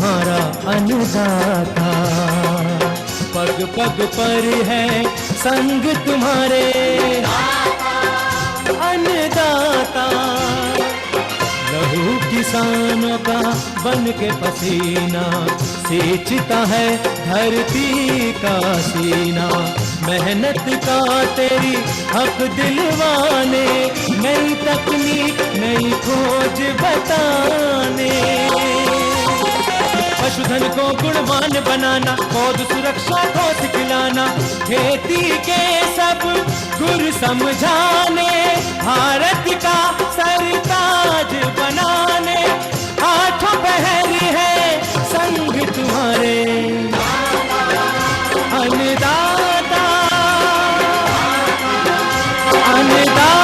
तुम्हारा अन्नदाता, पग पग पर है संग तुम्हारे अन्नदाता। लहू किसानों का बन के पसीना सींचता है धरती का सीना। मेहनत का तेरी हक दिलवाने, नई तकनीक नई खोज बताने। पशुधन को गुणवान बनाना, पौध सुरक्षा को सिखलाना, खेती के सब गुर समझाने, भारत का सरताज बनाने। आठों पहर है संग तुम्हारे अन्नदाता, अन्नदाता।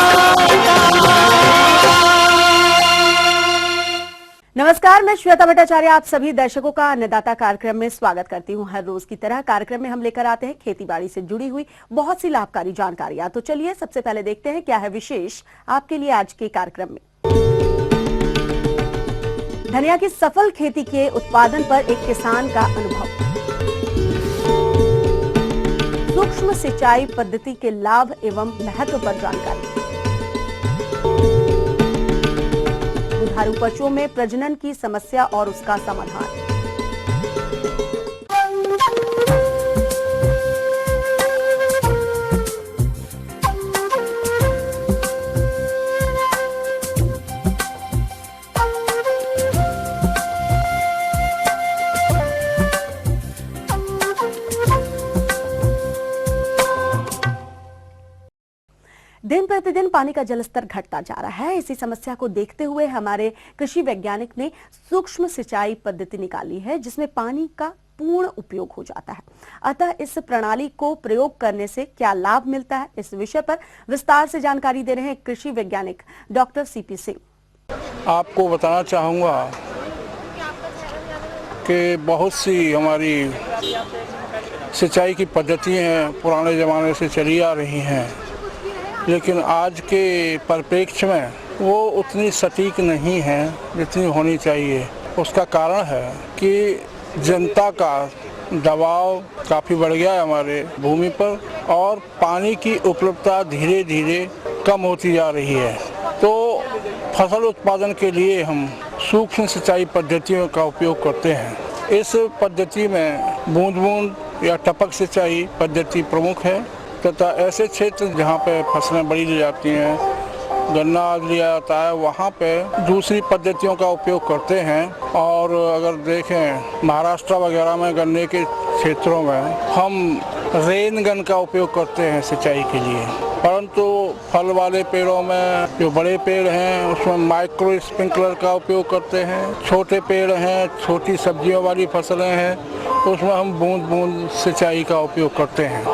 नमस्कार, मैं श्वेता भट्टाचार्य आप सभी दर्शकों का अन्नदाता कार्यक्रम में स्वागत करती हूं। हर रोज की तरह कार्यक्रम में हम लेकर आते हैं खेतीबाड़ी से जुड़ी हुई बहुत सी लाभकारी जानकारियां। तो चलिए सबसे पहले देखते हैं क्या है विशेष आपके लिए आज के कार्यक्रम में। धनिया की सफल खेती के उत्पादन पर एक किसान का अनुभव, सूक्ष्म सिंचाई पद्धति के लाभ एवं महत्व पर जानकारी, दुधारू पशुओं में प्रजनन की समस्या और उसका समाधान, दिन प्रतिदिन पानी का जलस्तर घटता जा रहा है। इसी समस्या को देखते हुए हमारे कृषि वैज्ञानिक ने सूक्ष्म सिंचाई पद्धति निकाली है, जिसमें पानी का पूर्ण उपयोग हो जाता है। अतः इस प्रणाली को प्रयोग करने से क्या लाभ मिलता है, इस विषय पर विस्तार से जानकारी दे रहे हैं कृषि वैज्ञानिक डॉक्टर सीपी सिंह। आपको बताना चाहूँगा कि बहुत सी हमारी सिंचाई की पद्धतियाँ पुराने ज़माने से चली आ रही हैं, लेकिन आज के परिप्रेक्ष्य में वो उतनी सटीक नहीं है जितनी होनी चाहिए। उसका कारण है कि जनता का दबाव काफ़ी बढ़ गया है हमारे भूमि पर, और पानी की उपलब्धता धीरे धीरे कम होती जा रही है। तो फसल उत्पादन के लिए हम सूक्ष्म सिंचाई पद्धतियों का उपयोग करते हैं। इस पद्धति में बूंद बूंद या टपक सिंचाई पद्धति प्रमुख है, तथा ऐसे क्षेत्र जहाँ पे फसलें बड़ी ली जाती हैं, गन्ना आदि लिया जाता है, वहाँ पे दूसरी पद्धतियों का उपयोग करते हैं। और अगर देखें महाराष्ट्र वगैरह में गन्ने के क्षेत्रों में हम रेन गन का उपयोग करते हैं सिंचाई के लिए, परंतु फल वाले पेड़ों में जो बड़े पेड़ हैं उसमें माइक्रो स्प्रिंकलर का उपयोग करते हैं। छोटे पेड़ हैं, छोटी सब्जियों वाली फसलें हैं, उसमें हम बूंद बूंद सिंचाई का उपयोग करते हैं।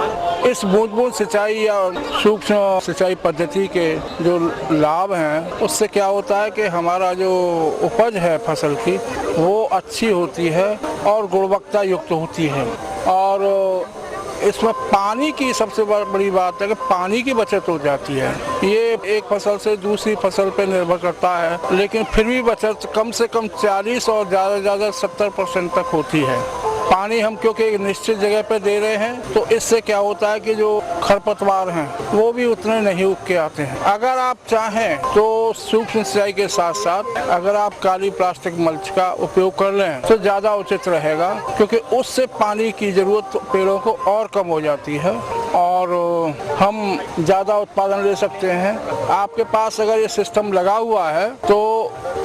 इस बूंद बूंद सिंचाई या सूक्ष्म सिंचाई पद्धति के जो लाभ हैं, उससे क्या होता है कि हमारा जो उपज है फसल की वो अच्छी होती है और गुणवत्ता युक्त होती है। और इसमें पानी की सबसे बड़ी बात है कि पानी की बचत हो जाती है। ये एक फसल से दूसरी फसल पर निर्भर करता है, लेकिन फिर भी बचत कम से कम 40 और ज़्यादा से ज़्यादा 70% तक होती है। पानी हम क्योंकि एक निश्चित जगह पे दे रहे हैं, तो इससे क्या होता है कि जो खरपतवार हैं वो भी उतने नहीं उग के आते हैं। अगर आप चाहें तो सूक्ष्म सिंचाई के साथ साथ अगर आप काली प्लास्टिक मल्च का उपयोग कर लें तो ज़्यादा उचित रहेगा, क्योंकि उससे पानी की ज़रूरत पेड़ों को और कम हो जाती है और हम ज़्यादा उत्पादन ले सकते हैं। आपके पास अगर ये सिस्टम लगा हुआ है तो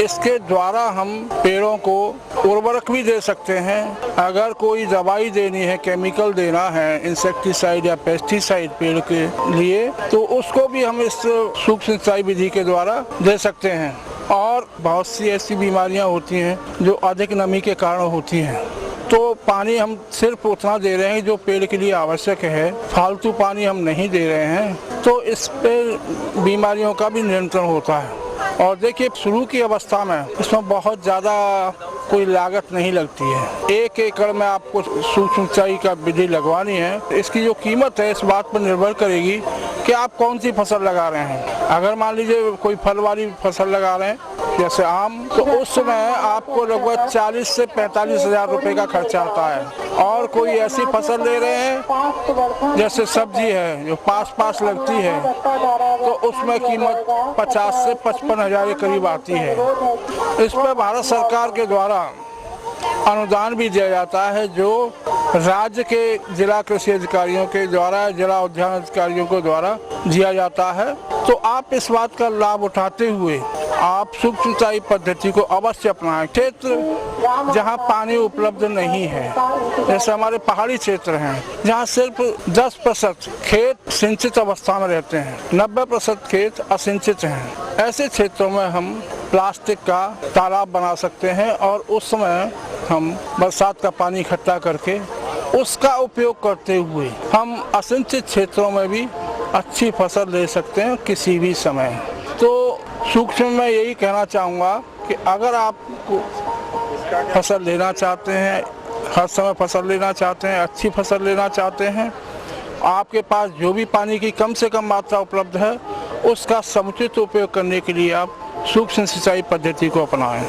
इसके द्वारा हम पेड़ों को उर्वरक भी दे सकते हैं। अगर कोई दवाई देनी है, केमिकल देना है, इंसेक्टिसाइड या पेस्टिसाइड पेड़ के लिए, तो उसको भी हम इस सूक्ष्म सिंचाई विधि के द्वारा दे सकते हैं। और बहुत सी ऐसी बीमारियां होती हैं जो अधिक नमी के कारण होती हैं, तो पानी हम सिर्फ उतना दे रहे हैं जो पेड़ के लिए आवश्यक है, फालतू पानी हम नहीं दे रहे हैं, तो इस पे बीमारियों का भी नियंत्रण होता है। और देखिए शुरू की अवस्था में इसमें बहुत ज़्यादा कोई लागत नहीं लगती है। 1 एकड़ में आपको सूक्ष्म सिंचाई का विधि लगवानी है, इसकी जो कीमत है इस बात पर निर्भर करेगी कि आप कौन सी फसल लगा रहे हैं। अगर मान लीजिए कोई फल वाली फसल लगा रहे हैं जैसे आम, तो उस समय आपको लगभग 40 से 45 हजार रुपए का खर्चा आता है। और कोई ऐसी फसल ले रहे हैं जैसे सब्जी है जो पास लगती है, तो उसमें कीमत 50 से 55 हजार के करीब आती है। इस पर भारत सरकार के द्वारा अनुदान भी दिया जाता है, जो राज्य के जिला कृषि अधिकारियों के द्वारा, जिला उद्यान अधिकारियों के द्वारा दिया जाता है। तो आप इस बात का लाभ उठाते हुए आप सूक्ष्म सिंचाई पद्धति को अवश्य अपनाएं। क्षेत्र जहां पानी उपलब्ध नहीं है, जैसे हमारे पहाड़ी क्षेत्र हैं जहां सिर्फ 10% खेत सिंचित अवस्था में रहते हैं, 90% खेत असिंचित हैं, ऐसे क्षेत्रों में हम प्लास्टिक का तालाब बना सकते हैं और उस समय हम बरसात का पानी इकट्ठा करके उसका उपयोग करते हुए हम असिंचित क्षेत्रों में भी अच्छी फसल ले सकते हैं किसी भी समय। तो सूक्ष्म में यही कहना चाहूँगा कि अगर आप फसल लेना चाहते हैं, हर समय फसल लेना चाहते हैं, अच्छी फसल लेना चाहते हैं, आपके पास जो भी पानी की कम से कम मात्रा उपलब्ध है उसका समुचित उपयोग करने के लिए आप सूक्ष्म सिंचाई पद्धति को अपनाएं।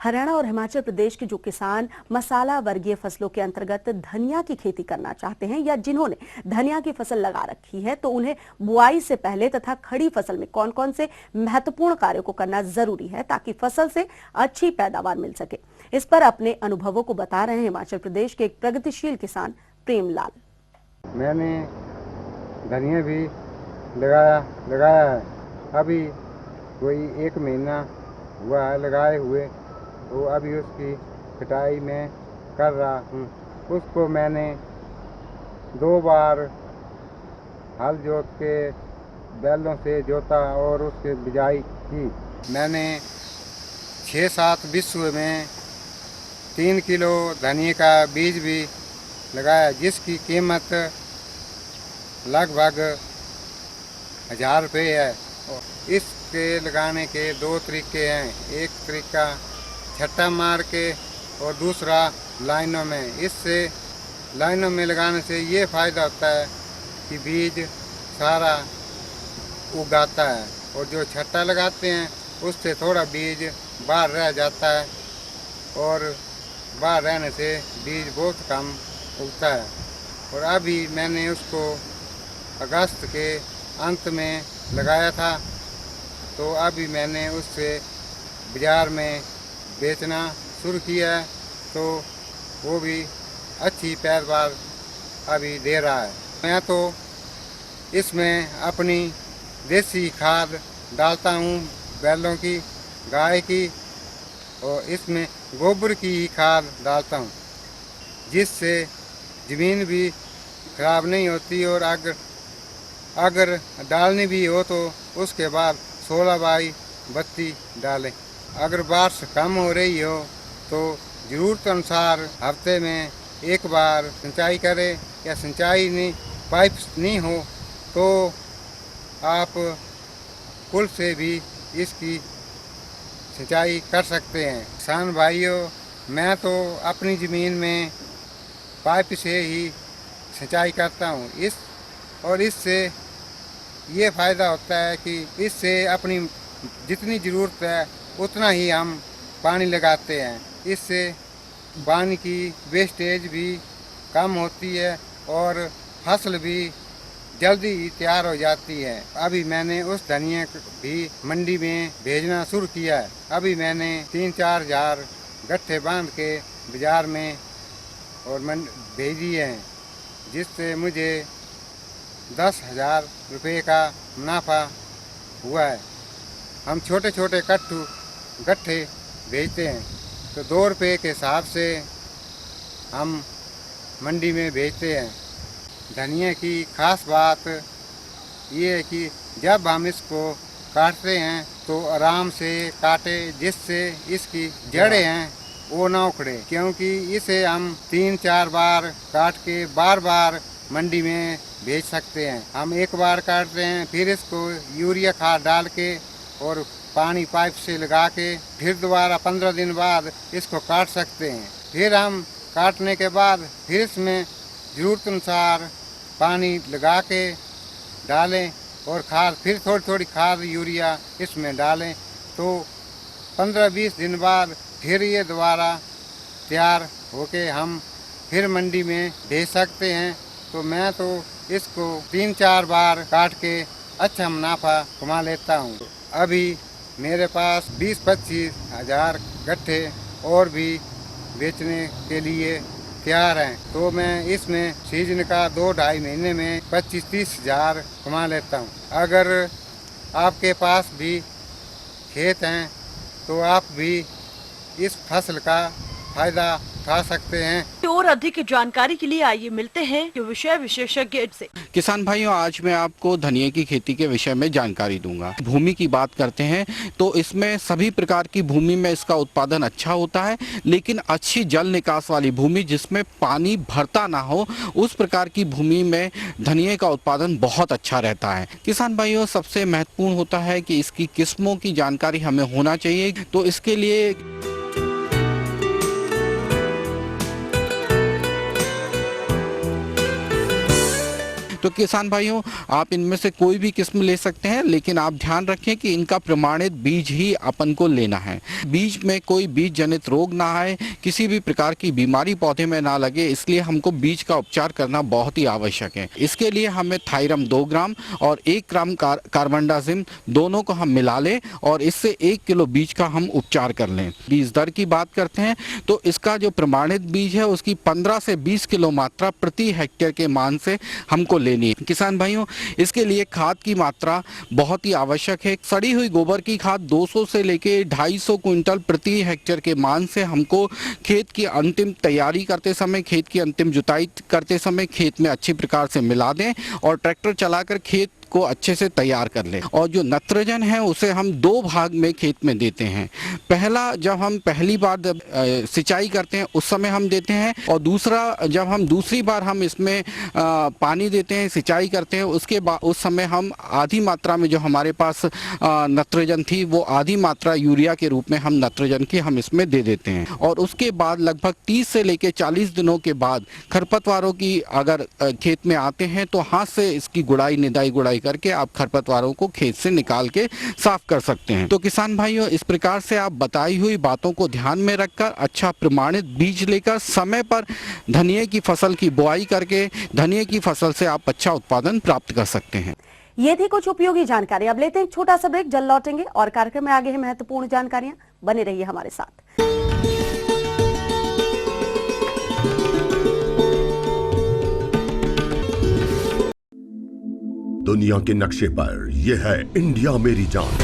हरियाणा और हिमाचल प्रदेश के जो किसान मसाला वर्गीय फसलों के अंतर्गत धनिया की खेती करना चाहते हैं या जिन्होंने धनिया की फसल लगा रखी है, तो उन्हें बुआई से पहले तथा खड़ी फसल में कौन कौन से महत्वपूर्ण कार्यों को करना जरूरी है ताकि फसल से अच्छी पैदावार मिल सके। इस पर अपने अनुभवों को बता रहे हैं हिमाचल प्रदेश के एक प्रगतिशील किसान प्रेमलाल। मैंने धनिया भी लगाया है, अभी कोई 1 महीना हुआ है लगाए हुए, तो अभी उसकी कटाई में कर रहा हूँ। उसको मैंने 2 बार हल जोत के बैलों से जोता और उसकी बिजाई की। मैंने 6-7 बिस्वे में 3 किलो धनिया का बीज भी लगाया, जिसकी कीमत लगभग 1000 रुपये है। इसके लगाने के 2 तरीके हैं, एक तरीका छट्टा मार के और दूसरा लाइनों में। इससे लाइनों में लगाने से ये फ़ायदा होता है कि बीज सारा उगाता है, और जो छट्टा लगाते हैं उससे थोड़ा बीज बाहर रह जाता है और बाहर रहने से बीज बहुत कम उगता है। और अभी मैंने उसको अगस्त के अंत में लगाया था, तो अभी मैंने उससे बाज़ार में बेचना शुरू किया है, तो वो भी अच्छी पैदावार अभी दे रहा है। मैं तो इसमें अपनी देसी खाद डालता हूँ, बैलों की, गाय की, और इसमें गोबर की ही खाद डालता हूँ, जिससे ज़मीन भी खराब नहीं होती। और अगर डालनी भी हो तो उसके बाद 16/32 डालें। अगर बारिश कम हो रही हो तो ज़रूरत अनुसार हफ्ते में 1 बार सिंचाई करें, या सिंचाई नहीं, पाइप नहीं हो तो आप पुल से भी इसकी सिंचाई कर सकते हैं। किसान भाइयों, मैं तो अपनी ज़मीन में पाइप से ही सिंचाई करता हूँ। इससे ये फ़ायदा होता है कि इससे अपनी जितनी ज़रूरत है उतना ही हम पानी लगाते हैं। इससे पानी की वेस्टेज भी कम होती है और फसल भी जल्दी ही तैयार हो जाती है। अभी मैंने उस धनिया भी मंडी में भेजना शुरू किया है। अभी मैंने 3-4 हज़ार गट्ठे बांध के बाज़ार में और भेज दिए हैं, जिससे मुझे 10,000 रुपये का मुनाफा हुआ है। हम छोटे छोटे गट्ठे बेचते हैं, तो 2 रुपये के हिसाब से हम मंडी में बेचते हैं। धनिया की खास बात ये है कि जब हम इसको काटते हैं तो आराम से काटे, जिससे इसकी जड़ें हैं वो ना उखड़े, क्योंकि इसे हम 3-4 बार काट के बार बार मंडी में भेज सकते हैं। हम एक बार काटते हैं, फिर इसको यूरिया खाद डाल के और पानी पाइप से लगा के फिर दोबारा 15 दिन बाद इसको काट सकते हैं। फिर हम काटने के बाद फिर इसमें ज़रूरत अनुसार पानी लगा के डालें और खाद फिर थोड़ी थोड़ी खाद यूरिया इसमें डालें, तो 15-20 दिन बाद फिर ये दोबारा तैयार होके हम फिर मंडी में भेज सकते हैं। तो मैं तो इसको 3-4 बार काट के अच्छा मुनाफा कमा लेता हूँ। अभी मेरे पास 20-25 हज़ार गट्ठे और भी बेचने के लिए तैयार हैं, तो मैं इसमें सीजन का 2-2.5 महीने में 25-30 हज़ार कमा लेता हूँ। अगर आपके पास भी खेत हैं तो आप भी इस फसल का फायदा उठा सकते हैं। और अधिक जानकारी के लिए आइए मिलते हैं विषय विशेषज्ञ से। किसान भाइयों, आज मैं आपको धनिया की खेती के विषय में जानकारी दूंगा। भूमि की बात करते हैं तो इसमें सभी प्रकार की भूमि में इसका उत्पादन अच्छा होता है, लेकिन अच्छी जल निकास वाली भूमि जिसमें पानी भरता ना हो, उस प्रकार की भूमि में धनिया का उत्पादन बहुत अच्छा रहता है। किसान भाइयों, सबसे महत्वपूर्ण होता है कि इसकी किस्मों की जानकारी हमें होना चाहिए। तो इसके लिए तो किसान भाइयों, आप इनमें से कोई भी किस्म ले सकते हैं, लेकिन आप ध्यान रखें कि इनका प्रमाणित बीज ही अपन को लेना है। बीज में कोई बीज जनित रोग ना आए, किसी भी प्रकार की बीमारी पौधे में ना लगे, इसलिए हमको बीज का उपचार करना बहुत ही आवश्यक है। इसके लिए हमें थायरम 2 ग्राम और 1 ग्राम कार्बनडाजिम दोनों को हम मिला लें और इससे 1 किलो बीज का हम उपचार कर लें। बीज दर की बात करते हैं तो इसका जो प्रमाणित बीज है उसकी 15 से 20 किलो मात्रा प्रति हेक्टेयर के मान से हमको लेनी है। किसान भाइयों, इसके लिए खाद की मात्रा बहुत ही आवश्यक है। सड़ी हुई गोबर की खाद 200 से लेके 250 क्विंटल प्रति हेक्टेयर के मान से हमको खेत की अंतिम तैयारी करते समय, खेत की अंतिम जुताई करते समय खेत में अच्छी प्रकार से मिला दें और ट्रैक्टर चलाकर खेत को अच्छे से तैयार कर लें। और जो नत्रजन है उसे हम 2 भाग में खेत में देते हैं। पहला, जब हम पहली बार सिंचाई करते हैं उस समय हम देते हैं, और दूसरा जब हम दूसरी बार हम इसमें पानी देते हैं, सिंचाई करते हैं, उसके बाद उस समय हम आधी मात्रा में जो हमारे पास नत्रजन थी वो आधी मात्रा यूरिया के रूप में हम नत्रजन की हम इसमें दे देते हैं। और उसके बाद लगभग 30 से लेकर 40 दिनों के बाद खरपतवारों की अगर खेत में आते हैं तो हाथ से इसकी निदाई गुड़ाई करके आप खरपतवारों को खेत से निकाल के साफ कर सकते हैं। तो किसान भाइयों, इस प्रकार से आप बताई हुई बातों को ध्यान में रखकर अच्छा प्रमाणित बीज लेकर समय पर धनिया की फसल की बुआई करके धनिया की फसल से आप अच्छा उत्पादन प्राप्त कर सकते हैं। ये थी कुछ उपयोगी जानकारी। अब लेते हैं एक छोटा सा ब्रेक, जल्द लौटेंगे और कार्यक्रम में आगे है महत्वपूर्ण जानकारियां। बने रहिए हमारे साथ। दुनिया के नक्शे पर यह है इंडिया मेरी जान।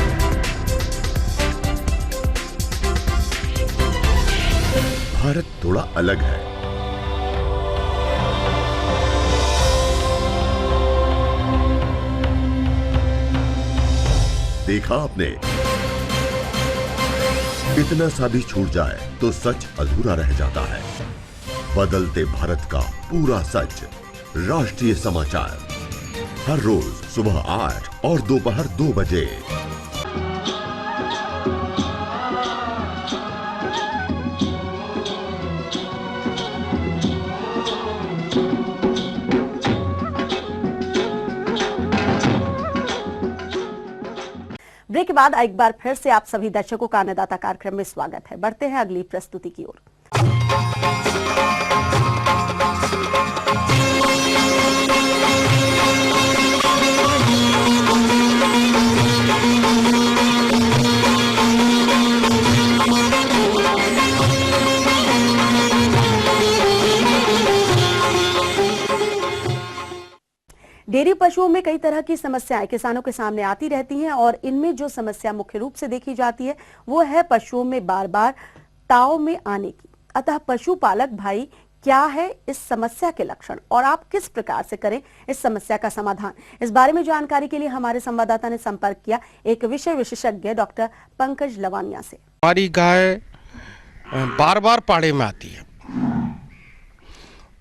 भारत थोड़ा अलग है। देखा आपने, इतना सा भी छूट जाए तो सच अधूरा रह जाता है। बदलते भारत का पूरा सच। राष्ट्रीय समाचार हर रोज सुबह 8 और दोपहर 2 बजे। ब्रेक के बाद एक बार फिर से आप सभी दर्शकों का अन्नदाता कार्यक्रम में स्वागत है। बढ़ते हैं अगली प्रस्तुति की ओर। डेयरी पशुओं में कई तरह की समस्याएं किसानों के सामने आती रहती हैं और इनमें जो समस्या मुख्य रूप से देखी जाती है वो है पशुओं में बार बार ताव में आने की। अतः पशुपालक भाई, क्या है इस समस्या के लक्षण और आप किस प्रकार से करें इस समस्या का समाधान? इस बारे में जानकारी के लिए हमारे संवाददाता ने संपर्क किया एक विषय विशेषज्ञ डॉक्टर पंकज लवानिया से। हमारी गाय बार बार पाड़े में आती है,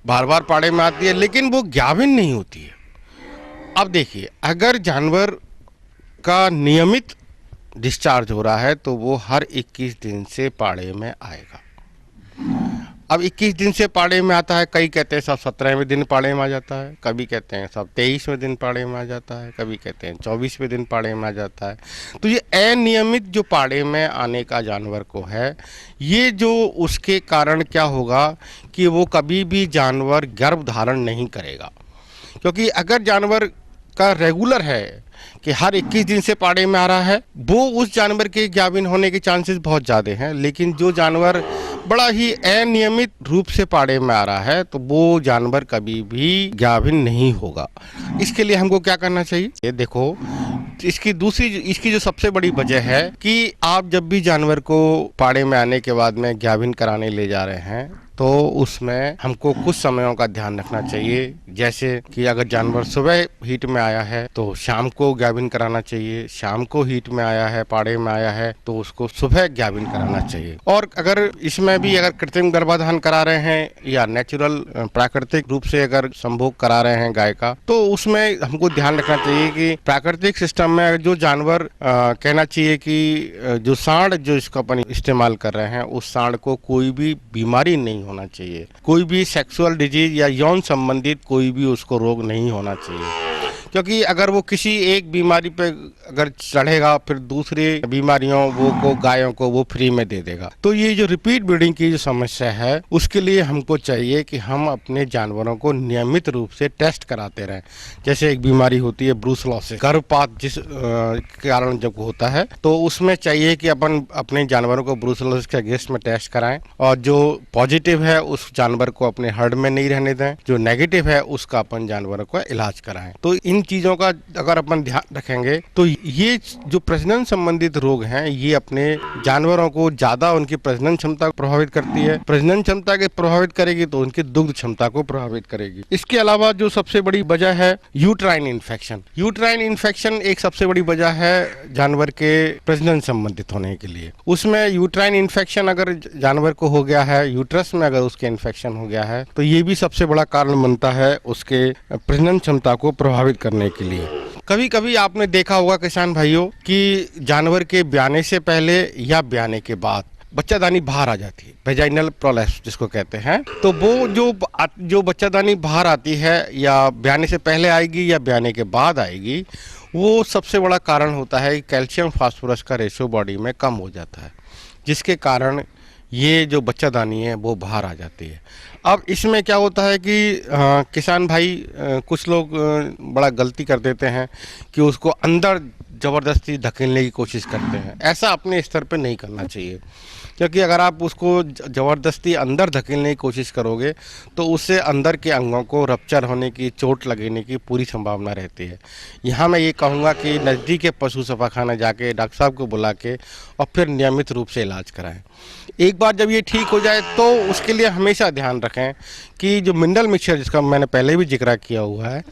बार बार पाड़े में आती है, लेकिन वो गाभिन नहीं होती है। अब देखिए, अगर जानवर का नियमित डिस्चार्ज हो रहा है तो वो हर 21 दिन से पाड़े में आएगा। अब 21 दिन से पाड़े में आता है, कई कहते हैं सब 17वें दिन पाड़े में आ जाता है, कभी कहते हैं सब 23वें दिन पाड़े में आ जाता है, कभी कहते हैं 24वें दिन पाड़े में आ जाता है। तो ये अनियमित जो पाड़े में आने का जानवर को है, ये जो उसके कारण क्या होगा कि वो कभी भी जानवर गर्भ धारण नहीं करेगा। क्योंकि अगर जानवर का रेगुलर है कि हर 21 दिन से पाड़े में आ रहा है, वो उस जानवर के गाभिन होने के चांसेस बहुत ज़्यादा हैं। लेकिन जो जानवर बड़ा ही अनियमित रूप से पाड़े में आ रहा है तो वो जानवर कभी भी गाभिन नहीं होगा। इसके लिए हमको क्या करना चाहिए? ये देखो, इसकी जो सबसे बड़ी वजह है कि आप जब भी जानवर को पाड़े में आने के बाद में गाभिन कराने ले जा रहे हैं तो उसमें हमको कुछ समयों का ध्यान रखना चाहिए। जैसे कि अगर जानवर सुबह हीट में आया है तो शाम को गाभिन कराना चाहिए, शाम को हीट में आया है, पाड़े में आया है तो उसको सुबह गाभिन कराना चाहिए। और अगर इसमें भी अगर कृत्रिम गर्भाधान करा रहे हैं या नेचुरल प्राकृतिक रूप से अगर संभोग करा रहे हैं गाय का, तो उसमें हमको ध्यान रखना चाहिए कि प्राकृतिक सिस्टम में जो जानवर कहना चाहिए कि जो सांड जो इसका अपन इस्तेमाल कर रहे हैं, उस सांड को कोई भी बीमारी नहीं होना चाहिए, कोई भी सेक्सुअल डिजीज या यौन संबंधित कोई भी उसको रोग नहीं होना चाहिए। क्योंकि अगर वो किसी एक बीमारी पे अगर चढ़ेगा फिर दूसरी बीमारियों को गायों को वो फ्री में दे देगा। तो ये जो रिपीट ब्रीडिंग की जो समस्या है उसके लिए हमको चाहिए कि हम अपने जानवरों को नियमित रूप से टेस्ट कराते रहें। जैसे एक बीमारी होती है ब्रूसलोसिस, गर्भपात जिस कारण जब होता है तो उसमें चाहिए कि अपन अपने जानवरों को ब्रूसलोसिस के अगेंस्ट में टेस्ट कराएं और जो पॉजिटिव है उस जानवर को अपने हर्ड में नहीं रहने दें, जो नेगेटिव है उसका अपन जानवरों का इलाज कराएं। तो इन चीजों का अगर अपन ध्यान रखेंगे तो ये जो प्रजनन संबंधित रोग हैं ये अपने जानवरों को ज्यादा उनकी प्रजनन क्षमता को प्रभावित करती है। प्रजनन क्षमता के प्रभावित करेगी तो उनकी दुग्ध क्षमता को प्रभावित करेगी। इसके अलावा जो सबसे बड़ी वजह है यूट्राइन इन्फेक्शन। यूट्राइन इन्फेक्शन एक सबसे बड़ी वजह है जानवर के प्रजनन संबंधित होने के लिए। उसमें यूट्राइन इन्फेक्शन अगर जानवर को हो गया है, यूट्रस में अगर उसके इन्फेक्शन हो गया है तो ये भी सबसे बड़ा कारण बनता है उसके प्रजनन क्षमता को प्रभावित करने के लिए। कभी कभी आपने देखा होगा किसान भाइयों कि जानवर के ब्याने से पहले या ब्याने के बाद बच्चादानी बाहर आ जाती है, वेजाइनल प्रोलैप्स जिसको कहते हैं। तो वो जो बच्चादानी बाहर आती है या ब्याने से पहले आएगी या ब्याने के बाद आएगी, वो सबसे बड़ा कारण होता है कि कैल्शियम फास्फोरस का रेशो बॉडी में कम हो जाता है, जिसके कारण ये जो बच्चादानी है वो बाहर आ जाती है। अब इसमें क्या होता है कि किसान भाई कुछ लोग बड़ा गलती कर देते हैं कि उसको अंदर ज़बरदस्ती धकेलने की कोशिश करते हैं। ऐसा अपने स्तर पे नहीं करना चाहिए, क्योंकि अगर आप उसको ज़बरदस्ती अंदर धकेलने की कोशिश करोगे तो उससे अंदर के अंगों को रप्चर होने की, चोट लगने की पूरी संभावना रहती है। यहाँ मैं ये कहूँगा कि नज़दीक के पशु शफाखाना जाके डॉक्टर साहब को बुला के और फिर नियमित रूप से इलाज कराएं। एक बार जब ये ठीक हो जाए तो उसके लिए हमेशा ध्यान रखें कि जो मिनरल मिक्सचर जिसका मैंने पहले भी जिक्र किया हुआ है,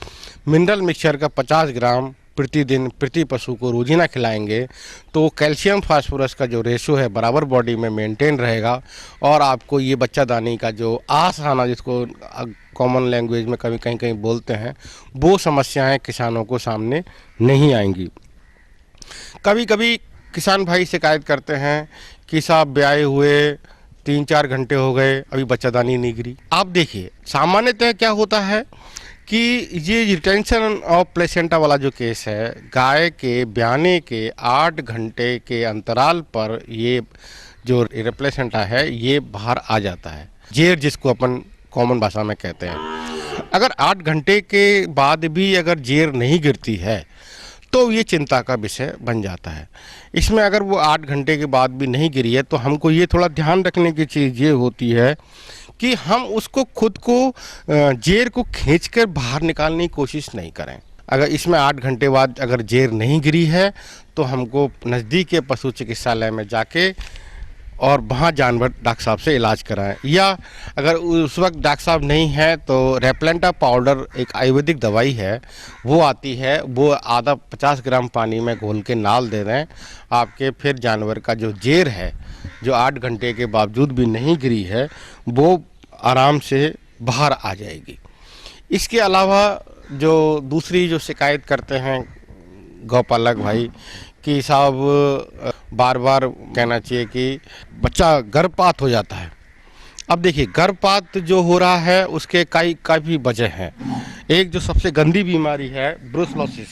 मिनरल मिक्सचर का 50 ग्राम प्रतिदिन प्रति पशु को रोजीना खिलाएंगे तो कैल्शियम फास्फोरस का जो रेशो है बराबर बॉडी में मेंटेन रहेगा और आपको ये बच्चादानी का जो आस आना, जिसको कॉमन लैंग्वेज में कभी कहीं बोलते हैं, वो समस्याएं किसानों को सामने नहीं आएंगी। कभी कभी किसान भाई शिकायत करते हैं कि साहब ब्याए हुए 3-4 घंटे हो गए अभी बच्चादानी नहीं गिरी। आप देखिए, सामान्यतः क्या होता है कि ये रिटेंशन ऑफ प्लेसेंटा वाला जो केस है, गाय के ब्याने के 8 घंटे के अंतराल पर ये जो प्लेसेंटा है ये बाहर आ जाता है, जेर जिसको अपन कॉमन भाषा में कहते हैं। अगर 8 घंटे के बाद भी अगर जेर नहीं गिरती है तो ये चिंता का विषय बन जाता है। इसमें अगर वो 8 घंटे के बाद भी नहीं गिरी है तो हमको ये थोड़ा ध्यान रखने की चीज़ ये होती है कि हम उसको खुद को जेर को खींचकर बाहर निकालने की कोशिश नहीं करें। अगर इसमें 8 घंटे बाद अगर जेर नहीं गिरी है तो हमको नज़दीक के पशु चिकित्सालय में जाके और वहाँ जानवर डॉक्टर साहब से इलाज कराएं, या अगर उस वक्त डॉक्टर साहब नहीं है तो रेपलेंटा पाउडर एक आयुर्वेदिक दवाई है, वो आती है, वो आधा 50 ग्राम पानी में घोल के नाल दे दें आपके, फिर जानवर का जो जेर है जो 8 घंटे के बावजूद भी नहीं गिरी है वो आराम से बाहर आ जाएगी। इसके अलावा जो दूसरी जो शिकायत करते हैं गौपालक भाई कि साहब बार बार कहना चाहिए कि बच्चा गर्भपात हो जाता है। अब देखिए गर्भपात जो हो रहा है उसके काफ़ी वजह हैं। एक जो सबसे गंदी बीमारी है ब्रुसलोसिस,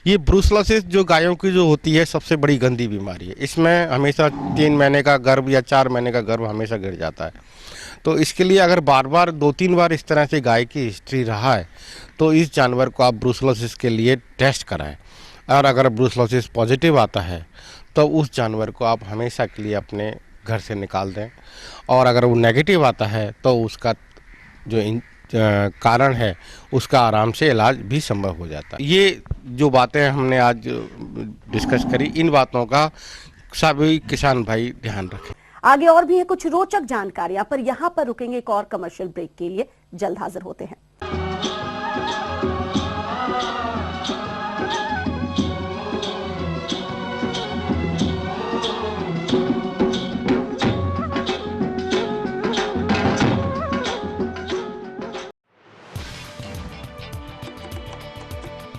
ये ब्रुसलोसिस जो गायों की जो होती है सबसे बड़ी गंदी बीमारी है। इसमें हमेशा 3 महीने का गर्भ या 4 महीने का गर्भ हमेशा गिर जाता है। तो इसके लिए अगर बार बार 2-3 बार इस तरह से गाय की हिस्ट्री रहा है तो इस जानवर को आप ब्रुसलोसिस के लिए टेस्ट कराएं, और अगर ब्रुसलोसिस पॉजिटिव आता है तो उस जानवर को आप हमेशा के लिए अपने घर से निकाल दें, और अगर वो नेगेटिव आता है तो उसका जो कारण है उसका आराम से इलाज भी संभव हो जाता है। ये जो बातें हमने आज डिस्कस करी, इन बातों का सभी किसान भाई ध्यान रखें। आगे और भी है कुछ रोचक जानकारियां, पर यहाँ पर रुकेंगे एक और कमर्शियल ब्रेक के लिए। जल्द हाजिर होते हैं।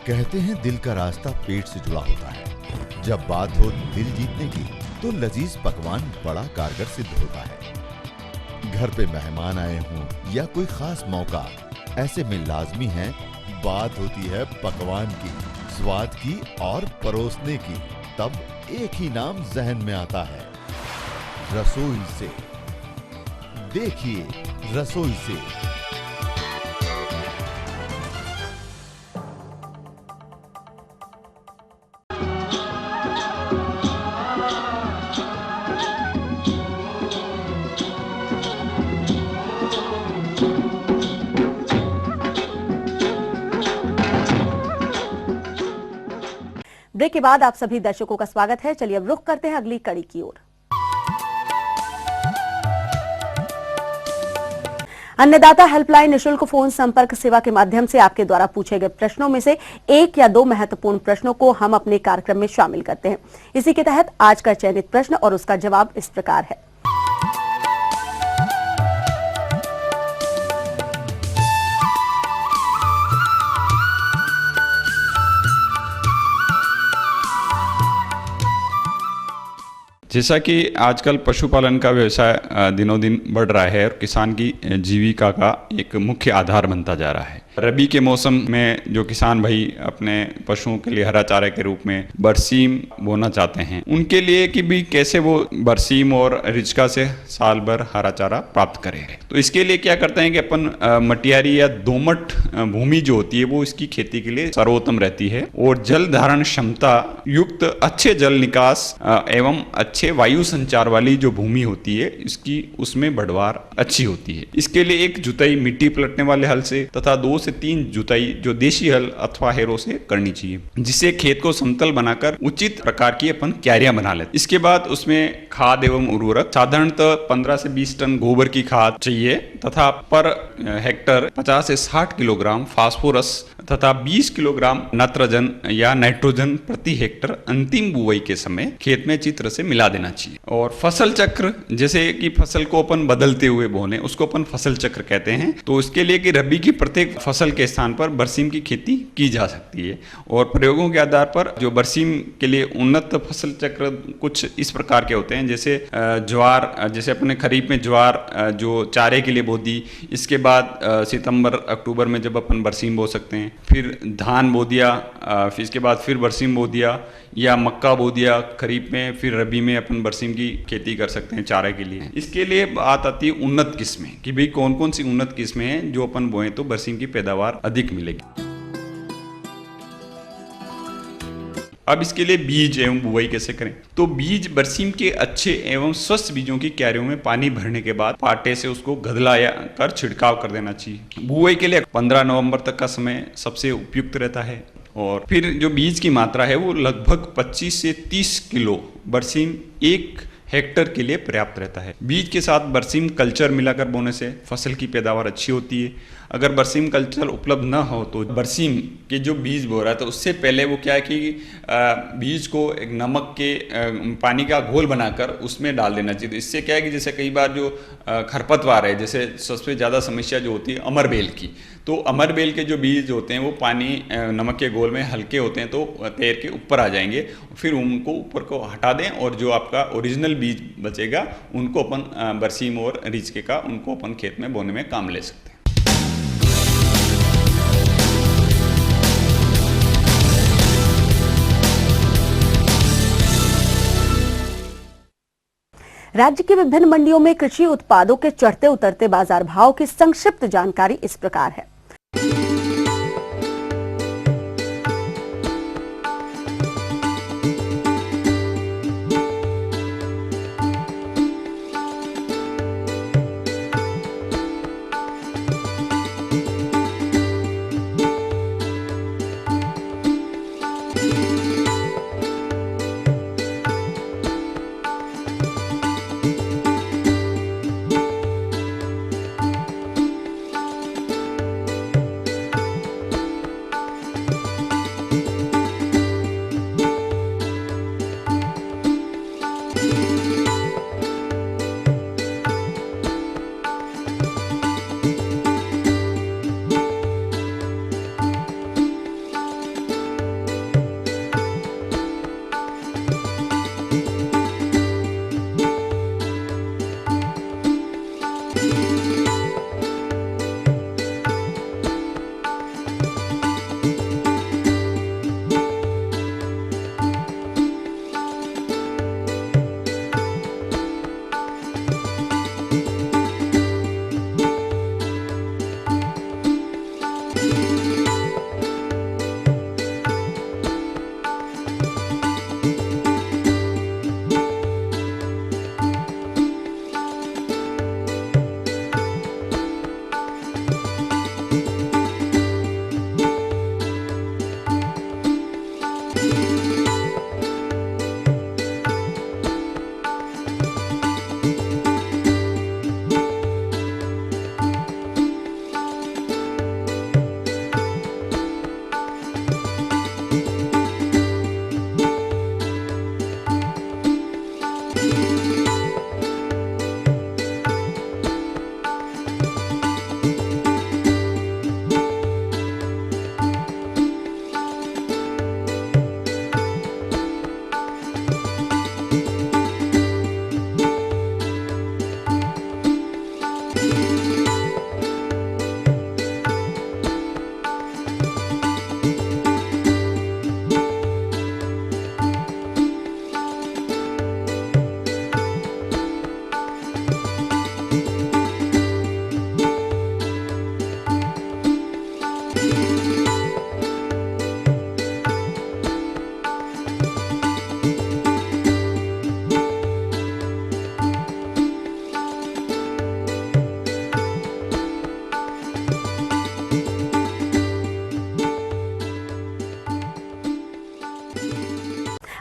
कहते हैं दिल का रास्ता पेट से जुड़ा होता है। जब बात हो दिल जीतने की तो लजीज पकवान बड़ा कारगर सिद्ध होता है। घर पे मेहमान आए हों या कोई खास मौका, ऐसे में लाजमी है बात होती है पकवान की, स्वाद की और परोसने की। तब एक ही नाम जहन में आता है, रसोई से। देखिए रसोई से। ब्रेक के बाद आप सभी दर्शकों का स्वागत है। चलिए अब रुख करते हैं अगली कड़ी की ओर। अन्नदाता हेल्पलाइन निशुल्क फोन संपर्क सेवा के माध्यम से आपके द्वारा पूछे गए प्रश्नों में से 1 या 2 महत्वपूर्ण प्रश्नों को हम अपने कार्यक्रम में शामिल करते हैं। इसी के तहत आज का चयनित प्रश्न और उसका जवाब इस प्रकार है। जैसा कि आजकल पशुपालन का व्यवसाय दिनों दिन बढ़ रहा है और किसान की जीविका का एक मुख्य आधार बनता जा रहा है। रबी के मौसम में जो किसान भाई अपने पशुओं के लिए हरा चारे के रूप में बरसीम बोना चाहते हैं, उनके लिए कि भी कैसे वो बरसीम और रिचका से साल भर हरा चारा प्राप्त करें। तो इसके लिए क्या करते हैं कि अपन मटियारी या दोमट भूमि जो होती है वो इसकी खेती के लिए सर्वोत्तम रहती है, और जल धारण क्षमता युक्त अच्छे जल निकास एवं अच्छे वायु संचार वाली जो भूमि होती है इसकी उसमें बढ़वार अच्छी होती है। इसके लिए एक जुताई मिट्टी पलटने वाले हल से तथा 2 से 3 जुताई जो देशी हल अथवा हेरो से करनी चाहिए, जिससे खेत को समतल बनाकर उचित प्रकार की अपन क्यारियां बना लेते। इसके बाद उसमें खाद एवं उर्वरक साधारणतः 15 से 20 टन गोबर की खाद चाहिए तथा पर हेक्टर 50 से 60 किलोग्राम फास्फोरस तथा 20 किलोग्राम नाइट्रोजन या नाइट्रोजन प्रति हेक्टर अंतिम बुआई के समय खेत में चित्र से मिला देना चाहिए। और फसल चक्र, जैसे कि फसल को अपन बदलते हुए बोने, उसको अपन फसल चक्र कहते हैं। तो इसके लिए कि रबी की प्रत्येक फसल के स्थान पर बरसीम की खेती की जा सकती है, और प्रयोगों के आधार पर जो बरसीम के लिए उन्नत फसल चक्र कुछ इस प्रकार के होते हैं। जैसे ज्वार, जैसे अपने खरीफ में ज्वार जो चारे के लिए बो दी, इसके बाद सितंबर अक्टूबर में जब अपन बरसीम बो सकते हैं, फिर धान बो दिया, फिर इसके बाद फिर बरसीम बो दिया, या मक्का बो दिया खरीफ में, फिर रबी में अपन बरसीम की खेती कर सकते हैं चारे के लिए। इसके लिए बात आती है उन्नत किस्में कि भाई कौन कौन सी उन्नत किस्में हैं जो अपन बोएं तो बरसीम की पैदावार अधिक मिलेगी। अब इसके लिए बीज एवं बुआई कैसे करें? तो बीज बरसीम के अच्छे एवं स्वस्थ बीजों की क्यारियों में पानी भरने के बाद पाटे से उसको गदलाया कर छिड़काव कर देना चाहिए। बुआई के लिए 15 नवंबर तक का समय सबसे उपयुक्त रहता है। और फिर जो बीज की मात्रा है वो लगभग 25 से 30 किलो बरसीम 1 हेक्टर के लिए पर्याप्त रहता है। बीज के साथ बरसीम कल्चर मिलाकर बोने से फसल की पैदावार अच्छी होती है। अगर बरसीम कल्चर उपलब्ध न हो तो बरसीम के जो बीज बो रहा है तो उससे पहले वो क्या है कि बीज को एक नमक के पानी का घोल बनाकर उसमें डाल देना चाहिए। तो इससे क्या है कि जैसे कई बार जो खरपतवार है, जैसे सबसे ज़्यादा समस्या जो होती है अमरबेल की, तो अमरबेल के जो बीज होते हैं वो पानी नमक के घोल में हल्के होते हैं तो तैर के ऊपर आ जाएंगे। फिर उनको ऊपर को हटा दें और जो आपका ओरिजिनल बीज बचेगा उनको अपन बरसीम और रिचके का उनको अपन खेत में बोने में काम ले सकते हैं। राज्य की विभिन्न मंडियों में कृषि उत्पादों के चढ़ते उतरते बाजार भाव की संक्षिप्त जानकारी इस प्रकार है।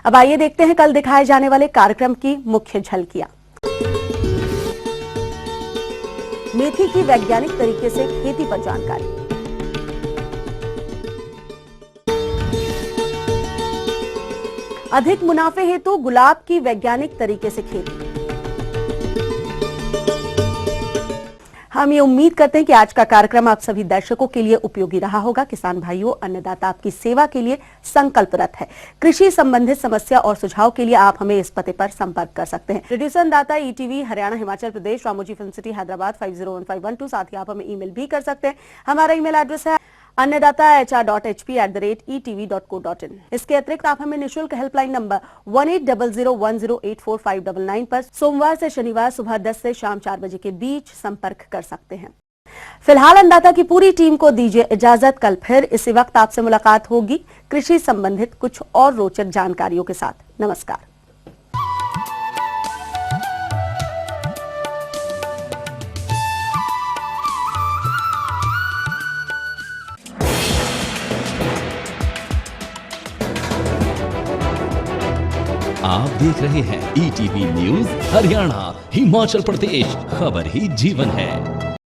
अब आइए देखते हैं कल दिखाए जाने वाले कार्यक्रम की मुख्य झलकियां। मेथी की वैज्ञानिक तरीके से खेती पर जानकारी। अधिक मुनाफे हेतु गुलाब की वैज्ञानिक तरीके से खेती। हम ये उम्मीद करते हैं कि आज का कार्यक्रम आप सभी दर्शकों के लिए उपयोगी रहा होगा। किसान भाइयों, अन्नदाता आपकी सेवा के लिए संकल्परत है। कृषि संबंधित समस्या और सुझाव के लिए आप हमें इस पते पर संपर्क कर सकते हैं। रेडियो दाता ETV Haryana Himachal Pradesh, Ramoji film city Hyderabad 501512। साथ ही आप हमें ईमेल भी कर सकते हैं। हमारा ईमेल एड्रेस है annadaata.hr@etv.co.in। इसके अतिरिक्त आप हमें निःशुल्क हेल्पलाइन नंबर 180010084599 पर सोमवार से शनिवार सुबह 10 से शाम 4 बजे के बीच संपर्क कर सकते हैं। फिलहाल अन्नदाता की पूरी टीम को दीजिए इजाजत। कल फिर इसी वक्त आपसे मुलाकात होगी कृषि संबंधित कुछ और रोचक जानकारियों के साथ। नमस्कार। आप देख रहे हैं ETV न्यूज हरियाणा हिमाचल प्रदेश, खबर ही जीवन है।